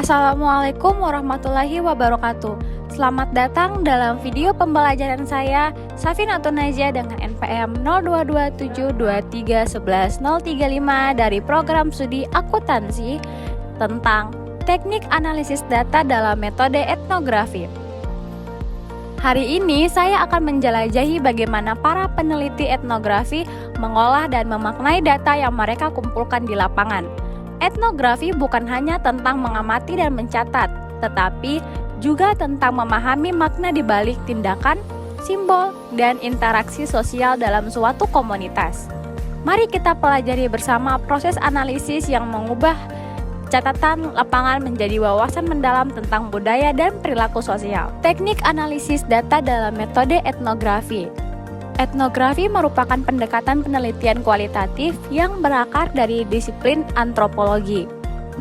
Assalamualaikum warahmatullahi wabarakatuh. Selamat datang dalam video pembelajaran saya, Safinatun Najia dengan NPM 0227231135 dari program studi akuntansi tentang teknik analisis data dalam metode etnografi. Hari ini saya akan menjelajahi bagaimana para peneliti etnografi mengolah dan memaknai data yang mereka kumpulkan di lapangan. Etnografi bukan hanya tentang mengamati dan mencatat, tetapi juga tentang memahami makna di balik tindakan, simbol, dan interaksi sosial dalam suatu komunitas. Mari kita pelajari bersama proses analisis yang mengubah catatan lapangan menjadi wawasan mendalam tentang budaya dan perilaku sosial. Teknik analisis data dalam metode etnografi. Etnografi merupakan pendekatan penelitian kualitatif yang berakar dari disiplin antropologi.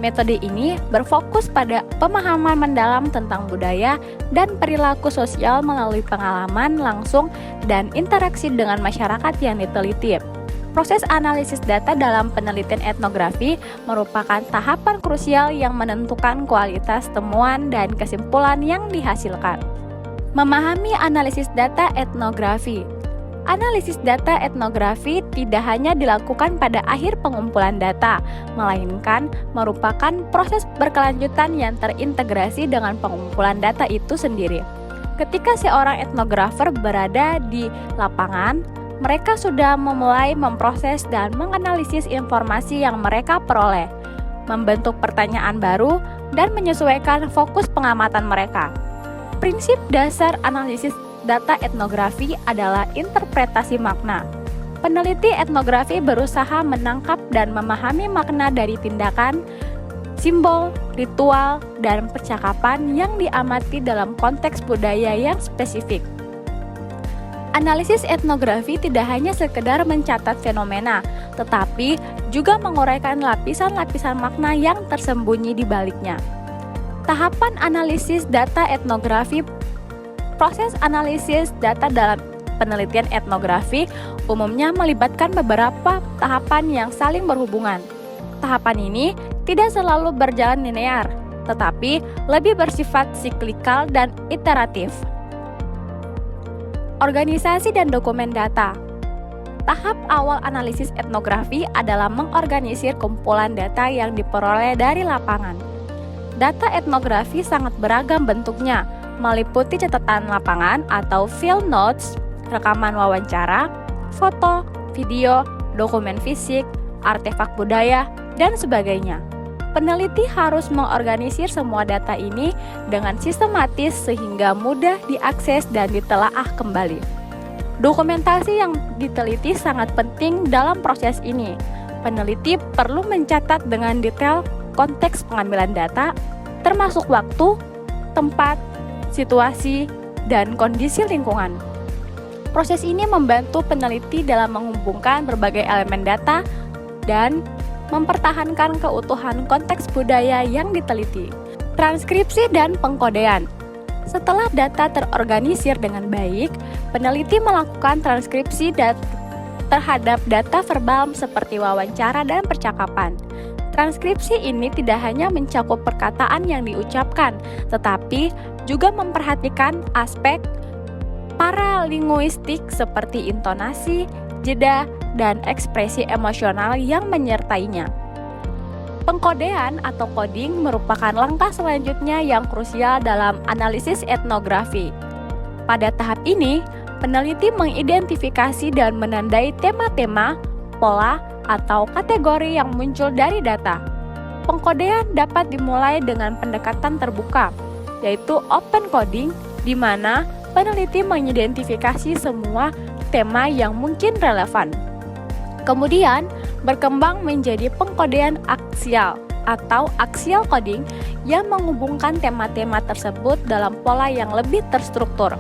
Metode ini berfokus pada pemahaman mendalam tentang budaya dan perilaku sosial melalui pengalaman langsung dan interaksi dengan masyarakat yang diteliti. Proses analisis data dalam penelitian etnografi merupakan tahapan krusial yang menentukan kualitas temuan dan kesimpulan yang dihasilkan. Memahami analisis data etnografi. Analisis data etnografi tidak hanya dilakukan pada akhir pengumpulan data, melainkan merupakan proses berkelanjutan yang terintegrasi dengan pengumpulan data itu sendiri. Ketika seorang etnografer berada di lapangan, mereka sudah memulai memproses dan menganalisis informasi yang mereka peroleh, membentuk pertanyaan baru, dan menyesuaikan fokus pengamatan mereka. Prinsip dasar analisis data etnografi adalah interpretasi makna. Peneliti etnografi berusaha menangkap dan memahami makna dari tindakan, simbol, ritual, dan percakapan yang diamati dalam konteks budaya yang spesifik. Analisis etnografi tidak hanya sekedar mencatat fenomena, tetapi juga menguraikan lapisan-lapisan makna yang tersembunyi di baliknya. Tahapan analisis data etnografi. Proses analisis data dalam penelitian etnografi umumnya melibatkan beberapa tahapan yang saling berhubungan. Tahapan ini tidak selalu berjalan linear, tetapi lebih bersifat siklikal dan iteratif. Organisasi dan dokumen data. Tahap awal analisis etnografi adalah mengorganisir kumpulan data yang diperoleh dari lapangan. Data etnografi sangat beragam bentuknya, meliputi catatan lapangan atau field notes, rekaman wawancara, foto, video, dokumen fisik, artefak budaya, dan sebagainya. Peneliti harus mengorganisir semua data ini dengan sistematis sehingga mudah diakses dan ditelaah kembali. Dokumentasi yang diteliti sangat penting dalam proses ini. Peneliti perlu mencatat dengan detail konteks pengambilan data, termasuk waktu, tempat, situasi, dan kondisi lingkungan. Proses ini membantu peneliti dalam menghubungkan berbagai elemen data dan mempertahankan keutuhan konteks budaya yang diteliti. Transkripsi dan pengkodean. Setelah data terorganisir dengan baik, peneliti melakukan transkripsi terhadap data verbal seperti wawancara dan percakapan. Transkripsi ini tidak hanya mencakup perkataan yang diucapkan, tetapi juga memperhatikan aspek paralinguistik seperti intonasi, jeda, dan ekspresi emosional yang menyertainya. Pengkodean atau coding merupakan langkah selanjutnya yang krusial dalam analisis etnografi. Pada tahap ini, peneliti mengidentifikasi dan menandai tema-tema, pola, atau kategori yang muncul dari data. Pengkodean dapat dimulai dengan pendekatan terbuka, yaitu open coding, di mana peneliti mengidentifikasi semua tema yang mungkin relevan. Kemudian, berkembang menjadi pengkodean aksial atau axial coding yang menghubungkan tema-tema tersebut dalam pola yang lebih terstruktur.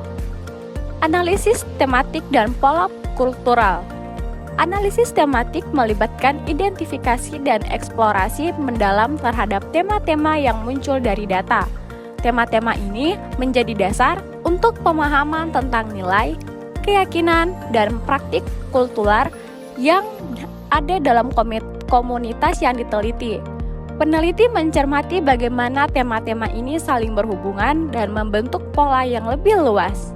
Analisis tematik dan pola kultural. Analisis tematik melibatkan identifikasi dan eksplorasi mendalam terhadap tema-tema yang muncul dari data. Tema-tema ini menjadi dasar untuk pemahaman tentang nilai, keyakinan, dan praktik kultural yang ada dalam komunitas yang diteliti. Peneliti mencermati bagaimana tema-tema ini saling berhubungan dan membentuk pola yang lebih luas.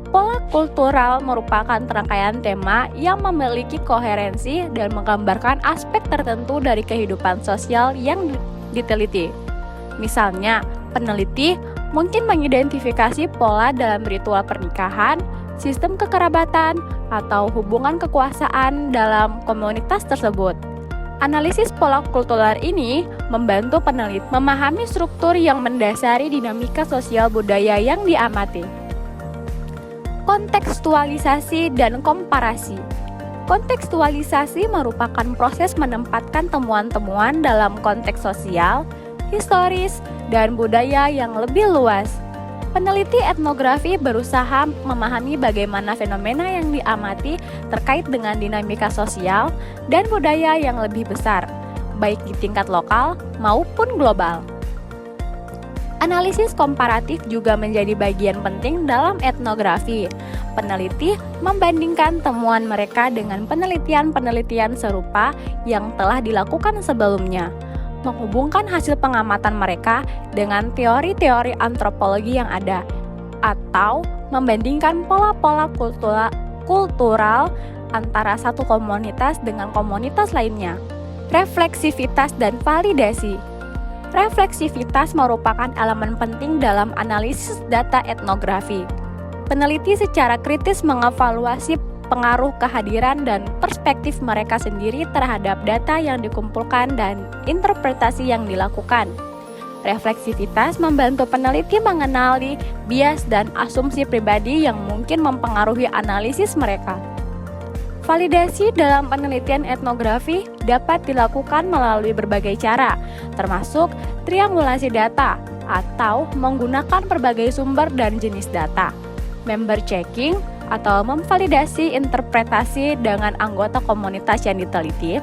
Pola kultural merupakan rangkaian tema yang memiliki koherensi dan menggambarkan aspek tertentu dari kehidupan sosial yang diteliti. Misalnya, peneliti mungkin mengidentifikasi pola dalam ritual pernikahan, sistem kekerabatan, atau hubungan kekuasaan dalam komunitas tersebut. Analisis pola kultural ini membantu peneliti memahami struktur yang mendasari dinamika sosial budaya yang diamati. Kontekstualisasi dan komparasi. Kontekstualisasi merupakan proses menempatkan temuan-temuan dalam konteks sosial, historis, dan budaya yang lebih luas. Peneliti etnografi berusaha memahami bagaimana fenomena yang diamati terkait dengan dinamika sosial dan budaya yang lebih besar, baik di tingkat lokal maupun global. Analisis komparatif juga menjadi bagian penting dalam etnografi. Peneliti membandingkan temuan mereka dengan penelitian-penelitian serupa yang telah dilakukan sebelumnya, menghubungkan hasil pengamatan mereka dengan teori-teori antropologi yang ada, atau membandingkan pola-pola kultural antara satu komunitas dengan komunitas lainnya. Refleksivitas dan validasi. Refleksivitas merupakan elemen penting dalam analisis data etnografi. Peneliti secara kritis mengevaluasi pengaruh kehadiran dan perspektif mereka sendiri terhadap data yang dikumpulkan dan interpretasi yang dilakukan. Refleksivitas membantu peneliti mengenali bias dan asumsi pribadi yang mungkin mempengaruhi analisis mereka. Validasi dalam penelitian etnografi dapat dilakukan melalui berbagai cara, termasuk triangulasi data atau menggunakan berbagai sumber dan jenis data, member checking atau memvalidasi interpretasi dengan anggota komunitas yang diteliti,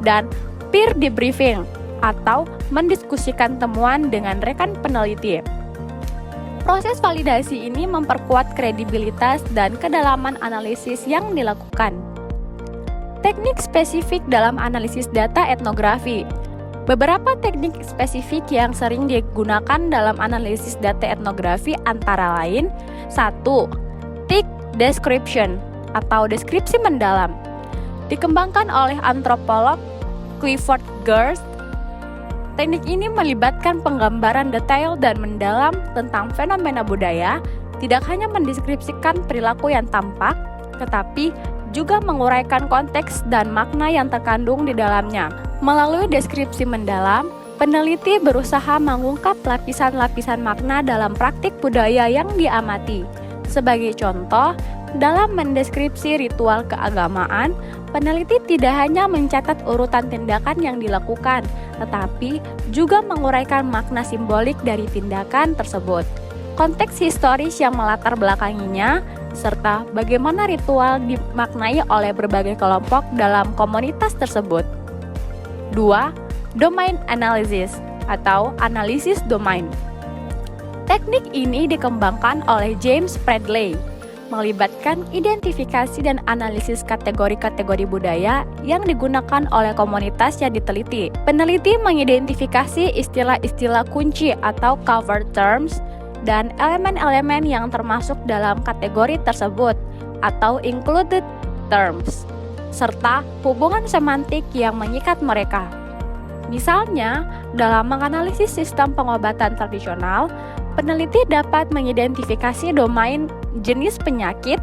dan peer debriefing atau mendiskusikan temuan dengan rekan peneliti. Proses validasi ini memperkuat kredibilitas dan kedalaman analisis yang dilakukan. Teknik spesifik dalam analisis data etnografi. Beberapa teknik spesifik yang sering digunakan dalam analisis data etnografi antara lain: 1. Thick description atau deskripsi mendalam. Dikembangkan oleh antropolog Clifford Geertz. Teknik ini melibatkan penggambaran detail dan mendalam tentang fenomena budaya, tidak hanya mendeskripsikan perilaku yang tampak, tetapi juga menguraikan konteks dan makna yang terkandung di dalamnya. Melalui deskripsi mendalam, peneliti berusaha mengungkap lapisan-lapisan makna dalam praktik budaya yang diamati. Sebagai contoh, dalam mendeskripsi ritual keagamaan, peneliti tidak hanya mencatat urutan tindakan yang dilakukan, tetapi juga menguraikan makna simbolik dari tindakan tersebut, konteks historis yang melatar belakanginya, serta bagaimana ritual dimaknai oleh berbagai kelompok dalam komunitas tersebut. 2. Domain analysis atau analisis domain. Teknik ini dikembangkan oleh James Bradley, melibatkan identifikasi dan analisis kategori-kategori budaya yang digunakan oleh komunitas yang diteliti. Peneliti mengidentifikasi istilah-istilah kunci atau cover terms dan elemen-elemen yang termasuk dalam kategori tersebut atau included terms, serta hubungan semantik yang mengikat mereka. Misalnya, dalam menganalisis sistem pengobatan tradisional, peneliti dapat mengidentifikasi domain jenis penyakit,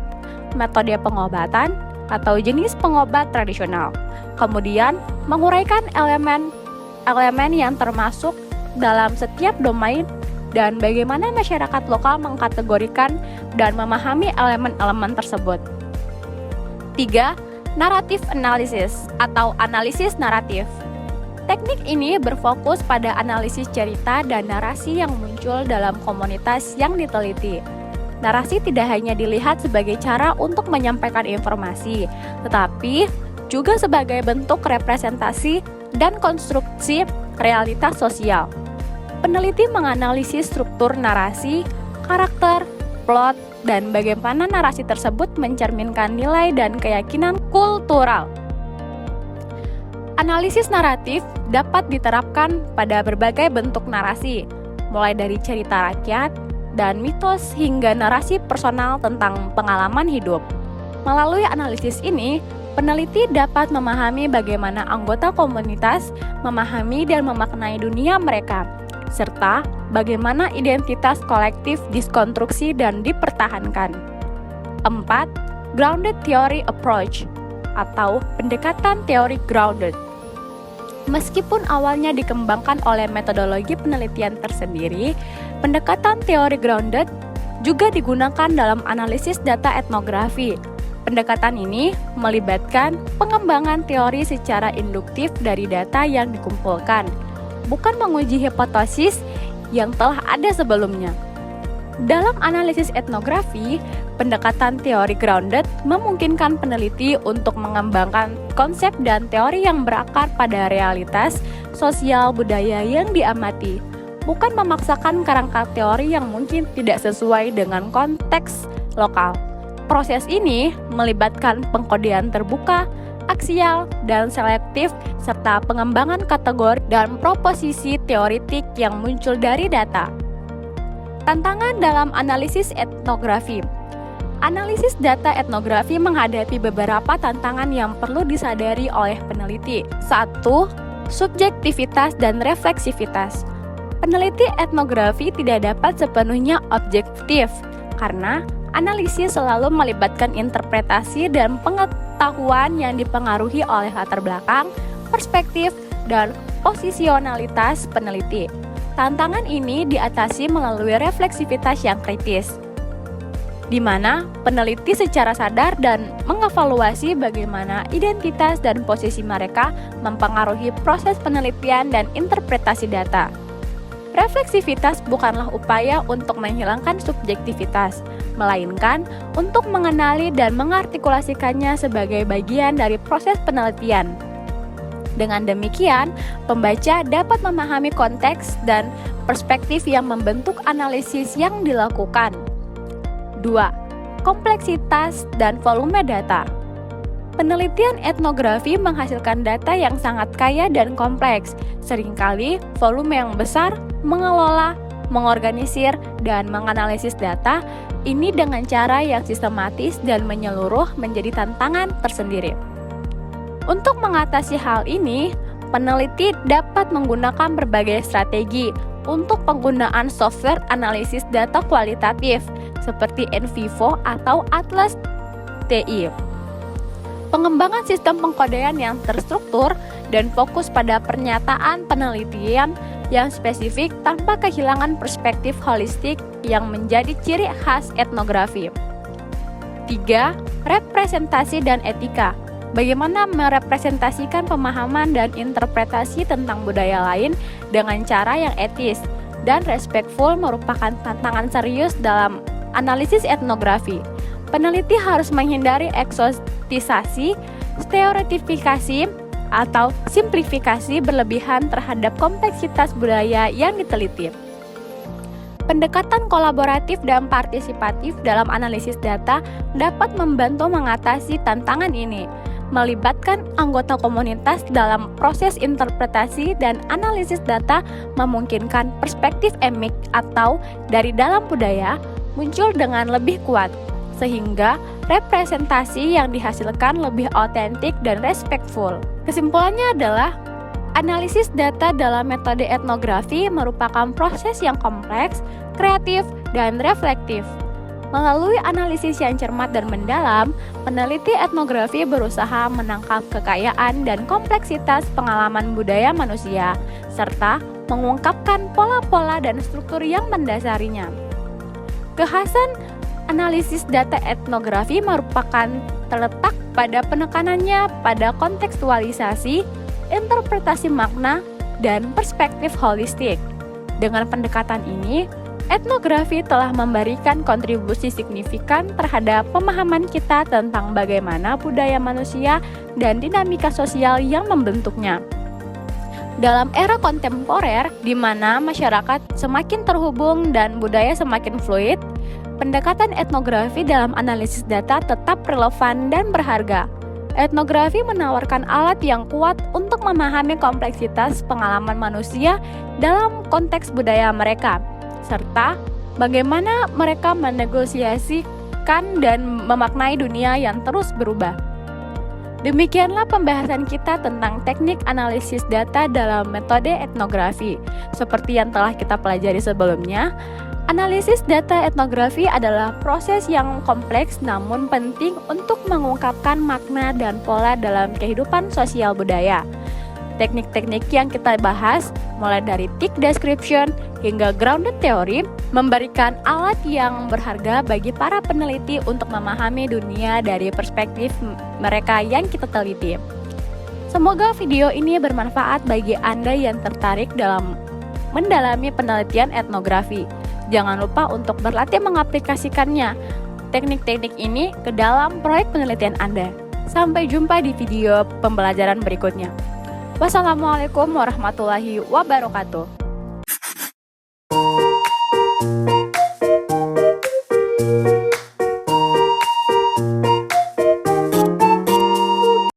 metode pengobatan, atau jenis pengobat tradisional, kemudian menguraikan elemen yang termasuk dalam setiap domain dan bagaimana masyarakat lokal mengkategorikan dan memahami elemen-elemen tersebut. 3. Narrative analysis atau analisis naratif. Teknik ini berfokus pada analisis cerita dan narasi yang muncul dalam komunitas yang diteliti. Narasi tidak hanya dilihat sebagai cara untuk menyampaikan informasi, tetapi juga sebagai bentuk representasi dan konstruksi realitas sosial. Peneliti menganalisis struktur narasi, karakter, plot, dan bagaimana narasi tersebut mencerminkan nilai dan keyakinan kultural. Analisis naratif dapat diterapkan pada berbagai bentuk narasi, mulai dari cerita rakyat dan mitos hingga narasi personal tentang pengalaman hidup. Melalui analisis ini, peneliti dapat memahami bagaimana anggota komunitas memahami dan memaknai dunia mereka, serta bagaimana identitas kolektif diskonstruksi dan dipertahankan. 4. Grounded Theory Approach atau pendekatan teori grounded. Meskipun awalnya dikembangkan oleh metodologi penelitian tersendiri, pendekatan teori grounded juga digunakan dalam analisis data etnografi. Pendekatan ini melibatkan pengembangan teori secara induktif dari data yang dikumpulkan, bukan menguji hipotesis yang telah ada sebelumnya. Dalam analisis etnografi, pendekatan teori grounded memungkinkan peneliti untuk mengembangkan konsep dan teori yang berakar pada realitas sosial budaya yang diamati, bukan memaksakan kerangka teori yang mungkin tidak sesuai dengan konteks lokal. Proses ini melibatkan pengkodean terbuka, aksial, dan selektif, serta pengembangan kategori dan proposisi teoritik yang muncul dari data. Tantangan dalam analisis etnografi. Analisis data etnografi menghadapi beberapa tantangan yang perlu disadari oleh peneliti. 1. Subjektivitas dan refleksivitas. Peneliti etnografi tidak dapat sepenuhnya objektif, karena analisis selalu melibatkan interpretasi dan pengetahuan yang dipengaruhi oleh latar belakang, perspektif, dan posisionalitas peneliti. Tantangan ini diatasi melalui refleksivitas yang kritis, di mana peneliti secara sadar dan mengevaluasi bagaimana identitas dan posisi mereka mempengaruhi proses penelitian dan interpretasi data. Refleksivitas bukanlah upaya untuk menghilangkan subjektivitas, melainkan untuk mengenali dan mengartikulasikannya sebagai bagian dari proses penelitian. Dengan demikian, pembaca dapat memahami konteks dan perspektif yang membentuk analisis yang dilakukan. 2. Kompleksitas dan volume data. Penelitian etnografi menghasilkan data yang sangat kaya dan kompleks, seringkali volume yang besar, mengelola, mengorganisir, dan menganalisis data ini dengan cara yang sistematis dan menyeluruh menjadi tantangan tersendiri. Untuk mengatasi hal ini, peneliti dapat menggunakan berbagai strategi untuk penggunaan software analisis data kualitatif seperti NVivo atau Atlas TI. Pengembangan sistem pengkodean yang terstruktur dan fokus pada pernyataan penelitian yang spesifik tanpa kehilangan perspektif holistik yang menjadi ciri khas etnografi. 3. Representasi dan etika. Bagaimana merepresentasikan pemahaman dan interpretasi tentang budaya lain dengan cara yang etis dan respectful merupakan tantangan serius dalam analisis etnografi. Peneliti harus menghindari eksotisasi, stereotifikasi, atau simplifikasi berlebihan terhadap kompleksitas budaya yang diteliti. Pendekatan kolaboratif dan partisipatif dalam analisis data dapat membantu mengatasi tantangan ini, melibatkan anggota komunitas dalam proses interpretasi dan analisis data memungkinkan perspektif emik atau dari dalam budaya muncul dengan lebih kuat, sehingga representasi yang dihasilkan lebih otentik dan respectful. Kesimpulannya adalah, analisis data dalam metode etnografi merupakan proses yang kompleks, kreatif, dan reflektif. Melalui analisis yang cermat dan mendalam, peneliti etnografi berusaha menangkap kekayaan dan kompleksitas pengalaman budaya manusia, serta mengungkapkan pola-pola dan struktur yang mendasarinya. Kekhasan analisis data etnografi merupakan terletak pada penekanannya pada kontekstualisasi, interpretasi makna, dan perspektif holistik. Dengan pendekatan ini, etnografi telah memberikan kontribusi signifikan terhadap pemahaman kita tentang bagaimana budaya manusia dan dinamika sosial yang membentuknya. Dalam era kontemporer, di mana masyarakat semakin terhubung dan budaya semakin fluid, pendekatan etnografi dalam analisis data tetap relevan dan berharga. Etnografi menawarkan alat yang kuat untuk memahami kompleksitas pengalaman manusia dalam konteks budaya mereka, serta bagaimana mereka menegosiasikan dan memaknai dunia yang terus berubah. Demikianlah pembahasan kita tentang teknik analisis data dalam metode etnografi. Seperti yang telah kita pelajari sebelumnya, analisis data etnografi adalah proses yang kompleks namun penting untuk mengungkapkan makna dan pola dalam kehidupan sosial budaya. Teknik-teknik yang kita bahas, mulai dari tick description hingga grounded theory, memberikan alat yang berharga bagi para peneliti untuk memahami dunia dari perspektif mereka yang kita teliti. Semoga video ini bermanfaat bagi Anda yang tertarik dalam mendalami penelitian etnografi. Jangan lupa untuk berlatih mengaplikasikannya teknik-teknik ini ke dalam proyek penelitian Anda. Sampai jumpa di video pembelajaran berikutnya. Wassalamualaikum warahmatullahi wabarakatuh.